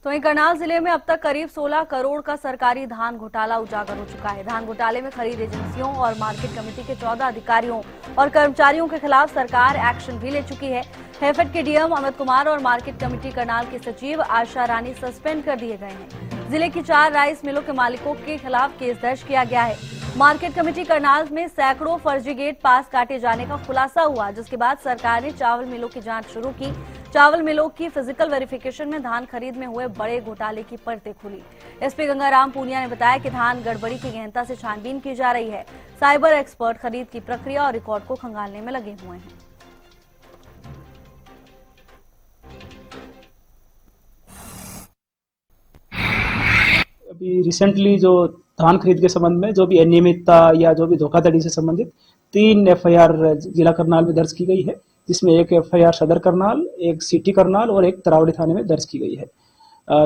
तो वहीं करनाल जिले में अब तक करीब 16 करोड़ का सरकारी धान घोटाला उजागर हो चुका है। धान घोटाले में खरीद एजेंसियों और मार्केट कमेटी के 14 अधिकारियों और कर्मचारियों के खिलाफ सरकार एक्शन भी ले चुकी है। हैफेड के डीएम अमित कुमार और मार्केट कमेटी करनाल के सचिव आशा रानी सस्पेंड कर दिए गए हैं। जिले की 4 राइस मिलों के मालिकों के खिलाफ केस दर्ज किया गया है। मार्केट कमेटी करनाल में सैकड़ों फर्जी गेट पास काटे जाने का खुलासा हुआ, जिसके बाद सरकार ने चावल मिलों की जांच शुरू की। चावल मिलों की फिजिकल वेरिफिकेशन में धान खरीद में हुए बड़े घोटाले की परतें खुली। एसपी गंगाराम पूनिया ने बताया कि धान गड़बड़ी की गहनता से छानबीन की जा रही है। साइबर एक्सपर्ट खरीद की प्रक्रिया और रिकॉर्ड को खंगालने में लगे हुए हैं। अभी रिसेंटली जो धान खरीद के संबंध में जो भी अनियमितता या जो भी धोखाधड़ी से संबंधित 3 एफआईआर जिला करनाल में दर्ज की गई है, जिसमें एक एफआईआर सदर करनाल, एक सिटी करनाल और एक तरावड़ी थाने में दर्ज की गई है।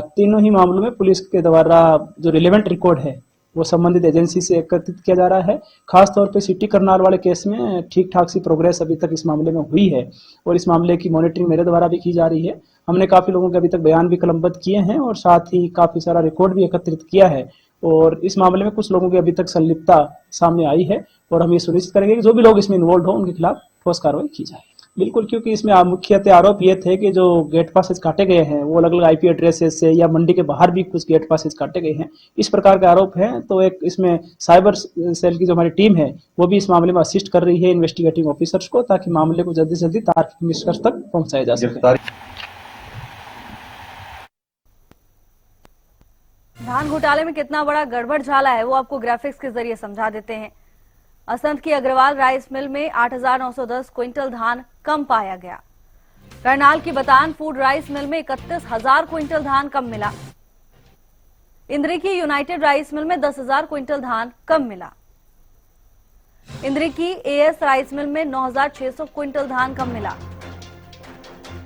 तीनों ही मामलों में पुलिस के द्वारा जो रिलेवेंट रिकॉर्ड है वो संबंधित एजेंसी से एकत्रित किया जा रहा है। खासतौर पे सिटी करनाल वाले केस में ठीक ठाक सी प्रोग्रेस अभी तक इस मामले में हुई है और इस मामले की मॉनिटरिंग मेरे द्वारा भी की जा रही है। हमने काफी लोगों के अभी तक बयान भी कलमबद्ध किए हैं और साथ ही काफी सारा रिकॉर्ड भी एकत्रित किया है और इस मामले में कुछ लोगों की अभी तक संलिप्तता सामने आई है और हम ये सुनिश्चित करेंगे कि जो भी लोग इसमें इन्वॉल्व हो उनके खिलाफ ठोस कार्रवाई की जाए। बिल्कुल, क्योंकि इसमें मुख्यतः आरोप ये थे कि जो गेट पासेज काटे गए हैं वो अलग अलग आईपी एड्रेसेस से या मंडी के बाहर भी कुछ गेट पासेज काटे गए हैं, इस प्रकार के आरोप हैं। तो एक इसमें साइबर सेल की जो हमारी टीम है वो भी इस मामले में असिस्ट कर रही है इन्वेस्टिगेटिंग ऑफिसर्स को, ताकि मामले को जल्दी से जल्दी तार्किक निष्कर्ष तक पहुंचाया जा सके। धान घोटाले में कितना बड़ा गड़बड़ झाला है वो आपको ग्राफिक्स के जरिए समझा देते हैं। असंध की अग्रवाल राइस मिल में 8,910 क्विंटल धान कम पाया गया। करनाल की बतान फूड राइस मिल में 31,000 क्विंटल धान कम मिला। इंद्री की यूनाइटेड राइस मिल में 10,000 क्विंटल धान कम मिला। इंद्री की एएस राइस मिल में 9,600 क्विंटल धान कम मिला।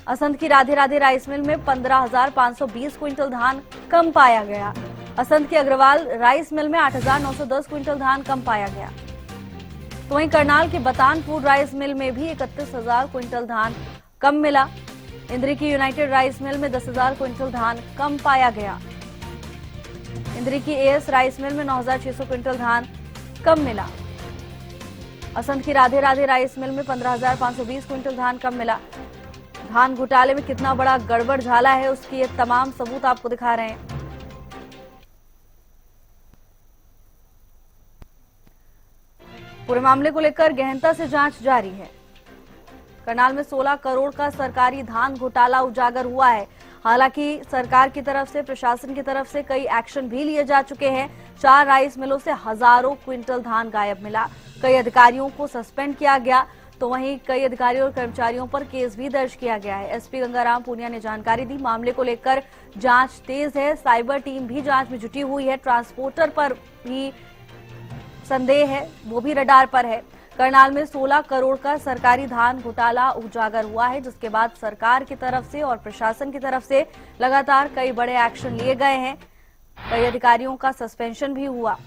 असंध की राधे राधे राइस मिल में 15,520 क्विंटल धान कम पाया गया। असंध की अग्रवाल राइस मिल में 8,910 क्विंटल धान कम पाया गया। तो वहीं करनाल के बतान फूड राइस मिल में भी 31,000 क्विंटल धान कम मिला। इंद्री की यूनाइटेड राइस मिल में 10,000 क्विंटल धान कम पाया गया। इंद्री की एएस राइस मिल में 9,600 क्विंटल धान कम मिला। असंध की राधे राधे राइस मिल में 15,520 क्विंटल धान कम मिला। धान घोटाले में कितना बड़ा गड़बड़ झाला है उसकी ये तमाम सबूत आपको दिखा रहे हैं। पूरे मामले को लेकर गहनता से जांच जारी है। करनाल में 16 करोड़ का सरकारी धान घोटाला उजागर हुआ है। हालांकि सरकार की तरफ से, प्रशासन की तरफ से कई एक्शन भी लिए जा चुके हैं। 4 राइस मिलों से हजारों क्विंटल धान गायब मिला। कई अधिकारियों को सस्पेंड किया गया, तो वहीं कई अधिकारियों और कर्मचारियों पर केस भी दर्ज किया गया है। एसपी गंगाराम पूनिया ने जानकारी दी, मामले को लेकर जांच तेज है। साइबर टीम भी जांच में जुटी हुई है। ट्रांसपोर्टर पर भी संदेह है, वो भी रडार पर है। करनाल में 16 करोड़ का सरकारी धान घोटाला उजागर हुआ है, जिसके बाद सरकार की तरफ से और प्रशासन की तरफ से लगातार कई बड़े एक्शन लिए गए हैं। कई अधिकारियों का सस्पेंशन भी हुआ,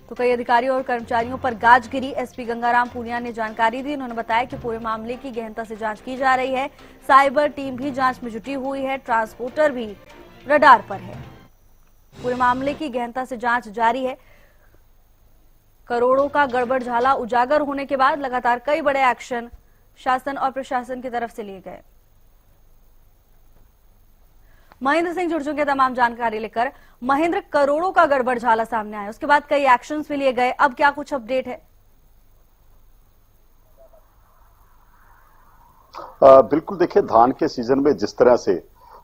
तो कई अधिकारियों और कर्मचारियों पर गाज गिरी। एसपी गंगाराम पूनिया ने जानकारी दी। उन्होंने बताया कि पूरे मामले की गहनता से जांच की जा रही है। साइबर टीम भी जांच में जुटी हुई है। ट्रांसपोर्टर भी रडार पर है। पूरे मामले की गहनता से जांच जारी है। करोड़ों का गड़बड़ झाला उजागर होने के बाद लगातार कई बड़े एक्शन शासन और प्रशासन की तरफ से लिए गए। महेंद्र सिंह जुड़ चुके तमाम जानकारी लेकर। महेंद्र, करोड़ों का गड़बड़ झाला सामने आया, उसके बाद कई एक्शंस भी लिए गए, अब क्या कुछ अपडेट है? बिल्कुल, देखिए, धान के सीजन में जिस तरह से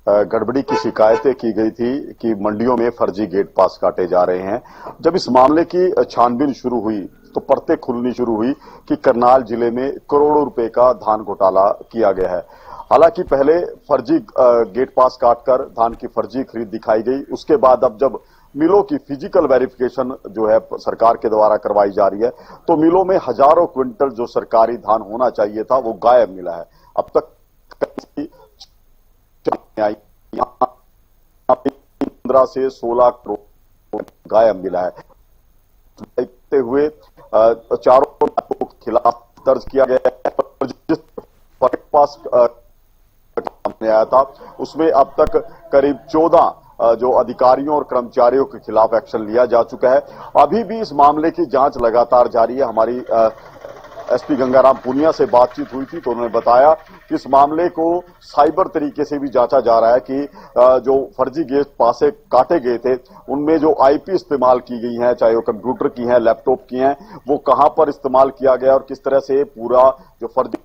गड़बड़ी की शिकायतें की गई थी कि मंडियों में फर्जी गेट पास काटे जा रहे हैं, जब इस मामले की छानबीन शुरू हुई तो परतें खुलनी शुरू हुई कि करनाल जिले में करोड़ों रुपए का धान घोटाला किया गया है। हालांकि पहले फर्जी गेट पास काटकर धान की फर्जी खरीद दिखाई गई, उसके बाद अब जब मिलों की फिजिकल वेरिफिकेशन जो है सरकार के द्वारा करवाई जा रही है, तो मिलों में हजारों क्विंटल जो सरकारी धान होना चाहिए था वो गायब मिला है। अब तक 15 से 16 करोड़ गायब मिला है। देखते हुए चारों के खिलाफ दर्ज किया गया है। पास आया था, उसमें अब तक करीब 14 जो अधिकारियों और कर्मचारियों के खिलाफ एक्शन लिया जा चुका है। अभी भी इस मामले की जांच लगातार जारी है। हमारी एसपी गंगाराम पुनिया से बातचीत हुई थी तो उन्होंने बताया कि इस मामले को साइबर तरीके से भी जांचा जा रहा है कि जो फर्जी गेट पासे काटे गए थे उनमें जो आईपी इस्तेमाल की गई हैं, चाहे वो कंप्यूटर की हैं, लैपटॉप की हैं, वो कहां पर इस्तेमाल किया गया और किस तरह से पूरा जो फर्जी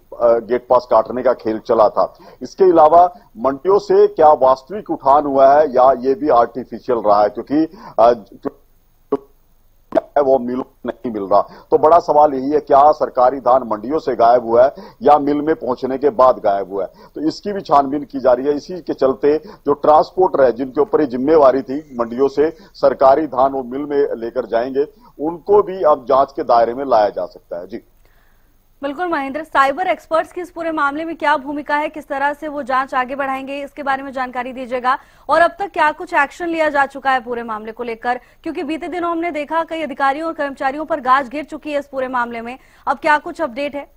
गेट पास काटने का खेल चला था। इसके अलावा मंडियों से क्या वास्तविक उठान हुआ है या ये भी आर्टिफिशियल रहा है, क्योंकि वो मिल नहीं मिल रहा। तो बड़ा सवाल यही है, क्या सरकारी धान मंडियों से गायब हुआ है या मिल में पहुंचने के बाद गायब हुआ है। तो इसकी भी छानबीन की जा रही है। इसी के चलते जो ट्रांसपोर्टर है, जिनके ऊपर ये जिम्मेवारी थी मंडियों से सरकारी धान वो मिल में लेकर जाएंगे, उनको भी अब जांच के दायरे में लाया जा सकता है। जी बिल्कुल महेंद्र, साइबर एक्सपर्ट्स की इस पूरे मामले में क्या भूमिका है, किस तरह से वो जांच आगे बढ़ाएंगे, इसके बारे में जानकारी दीजिएगा। और अब तक क्या कुछ एक्शन लिया जा चुका है पूरे मामले को लेकर, क्योंकि बीते दिनों हमने देखा कई अधिकारियों और कर्मचारियों पर गाज गिर चुकी है इस पूरे मामले में। अब क्या कुछ अपडेट है?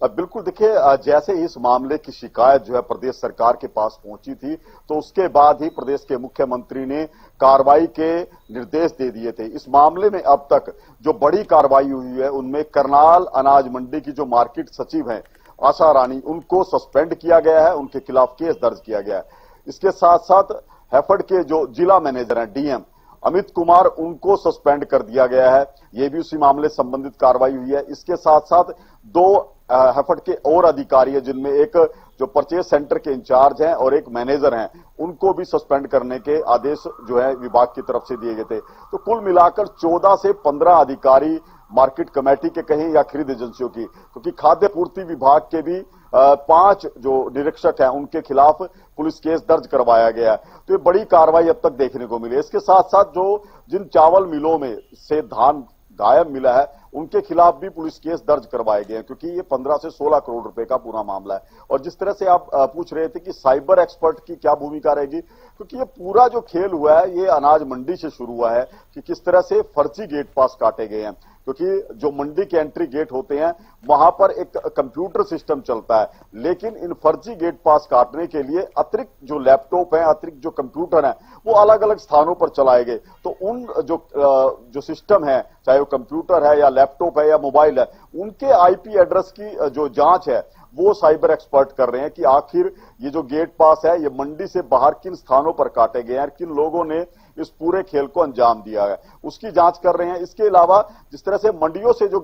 बिल्कुल, देखिए, जैसे इस मामले की शिकायत जो है प्रदेश सरकार के पास पहुंची थी तो उसके बाद ही प्रदेश के मुख्यमंत्री ने कार्रवाई के निर्देश दे दिए थे। इस मामले में अब तक जो बड़ी कार्रवाई हुई है उनमें करनाल अनाज मंडी की जो मार्केट सचिव हैं आशा रानी, उनको सस्पेंड किया गया है, उनके खिलाफ केस दर्ज किया गया है। इसके साथ साथ हैफेड के जो जिला मैनेजर हैं डीएम अमित कुमार, उनको सस्पेंड कर दिया गया है। ये भी उसी मामले से संबंधित कार्रवाई हुई है। इसके साथ साथ 2 हैफेड के और अधिकारी है, जिनमें एक जो परचेज सेंटर के इंचार्ज हैं और एक मैनेजर हैं, उनको भी सस्पेंड करने के आदेश जो है विभाग की तरफ से दिए गए थे। तो कुल मिलाकर 14 से 15 अधिकारी मार्केट कमेटी के कहें या खरीद एजेंसियों की, क्योंकि खाद्य पूर्ति विभाग के भी 5 जो निरीक्षक हैं उनके खिलाफ पुलिस केस दर्ज करवाया गया है। तो ये बड़ी कार्रवाई अब तक देखने को मिली है। इसके साथ साथ जो जिन चावल मिलों में से धान गायब मिला है उनके खिलाफ भी पुलिस केस दर्ज करवाए गए हैं, क्योंकि ये 15 से 16 करोड़ रुपए का पूरा मामला है। और जिस तरह से आप पूछ रहे थे कि साइबर एक्सपर्ट की क्या भूमिका रहेगी, क्योंकि ये पूरा जो खेल हुआ है ये अनाज मंडी से शुरू हुआ है कि किस तरह से फर्जी गेट पास काटे गए हैं। क्योंकि जो मंडी के एंट्री गेट होते हैं वहां पर एक कंप्यूटर सिस्टम चलता है, लेकिन इन फर्जी गेट पास काटने के लिए अतिरिक्त जो लैपटॉप है, अतिरिक्त जो कंप्यूटर है, वो अलग अलग स्थानों पर चलाए गए। तो उन जो सिस्टम है, चाहे वो कंप्यूटर है या लैपटॉप है या मोबाइल है, उनके आईपी एड्रेस की जो जांच है वो साइबर एक्सपर्ट कर रहे हैं कि आखिर ये जो गेट पास है ये मंडी से बाहर किन स्थानों पर काटे गए हैं, किन लोगों ने इस पूरे खेल को अंजाम दिया है, उसकी जांच कर रहे हैं। इसके अलावा जिस तरह से मंडियों से जो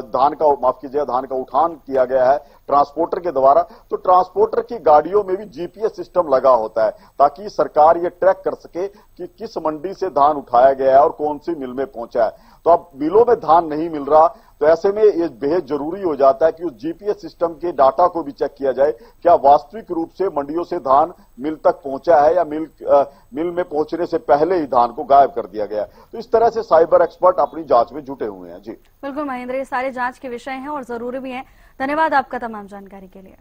धान का उठान किया गया है ट्रांसपोर्टर के द्वारा, तो ट्रांसपोर्टर की गाड़ियों में भी जीपीएस सिस्टम लगा होता है ताकि सरकार ये ट्रैक कर सके कि किस मंडी से धान उठाया गया है और कौन सी मिल में पहुंचा है। तो अब मिलों में धान नहीं मिल रहा, तो ऐसे में ये बेहद जरूरी हो जाता है कि उस जीपीएस सिस्टम के डाटा को भी चेक किया जाए, क्या वास्तविक रूप से मंडियों से धान मिल तक पहुंचा है या मिल में पहुंचने से पहले ही धान को गायब कर दिया गया। तो इस तरह से साइबर एक्सपर्ट अपनी जांच में जुटे हुए हैं। जी बिल्कुल महेंद्र, ये सारे जांच के विषय हैं और जरूरी भी हैं। धन्यवाद आपका तमाम जानकारी के लिए।